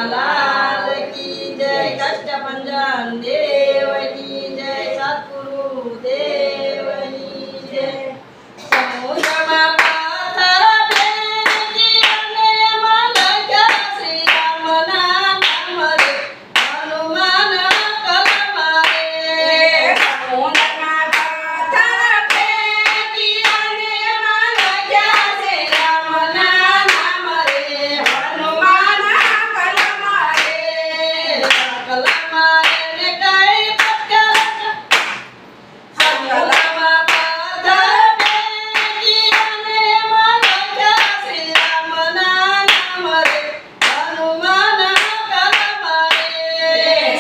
लाल की जय। कष्टभंजन देव की जय। सद्गुरु देव की जय। समुद्रमा पाथर फेंकी અને મલક્યા શ્રી રામના નામ રે હનુમાન કલમા રે। સમુદ્રમાં પાથર ફેંકી અને મલક્યા શ્રી રામના નામ રે હનુમાન કલમા રે। કલમા રે ને કઈ પત્કર સકલમાં પાથર ફેંકી અને મલક્યા શ્રી રામના નામ રે હનુમાન કલમા રે।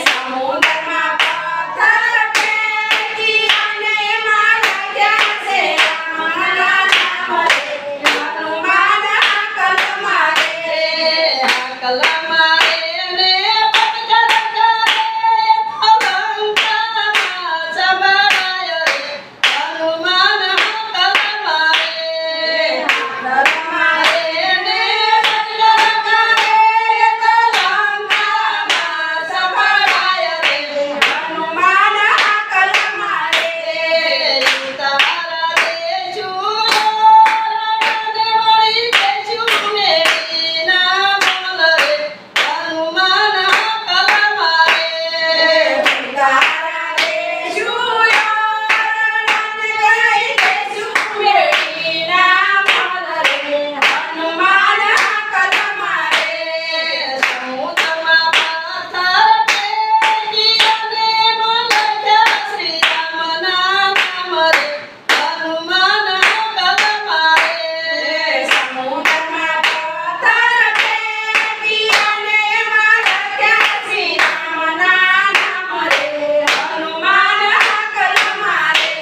સમુદ્રમાં પાથર ફેંકી અને મલક્યા શ્રી રામના નામ રે હનુમાન કલમા રે। કલમા રે ને પત્કર કરે અલંકારમાં સંભળાય રે હનુમાન કલમા રે। કલમા રે ને પત્કર કરે અલંકારમાં સંભળાય રે હનુમાન કલમા રે। તારા દેશું રણને વળી દેશું મેરીના બોલ રે હનુમાન કલમા રે। તારા દેશું રણને લઈ દેશું મેરીના બોલ રે હનુમાન કલમા રે। સમુદ્રમાં પાથર ફેંકી અને મલક્યા શ્રી રામના નામ રે હનુમાન કલમા રે। સમુદ્રમાં પાથર ફેંકી અને મલક્યા શ્રી રામના નામ રે હનુમાન કલમા રે।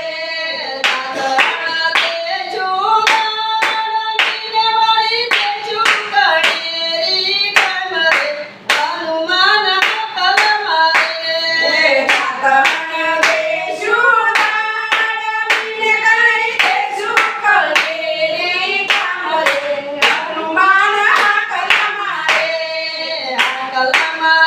દાતણ દેશું ગાળીને વળી દેશું કણેરી ગામ રે હનુમાન કલમા રે। દાતણ દેશું દાડમીને કરી દેશું કલેરી કામ રે હનુમાન કલમા રે। કલમા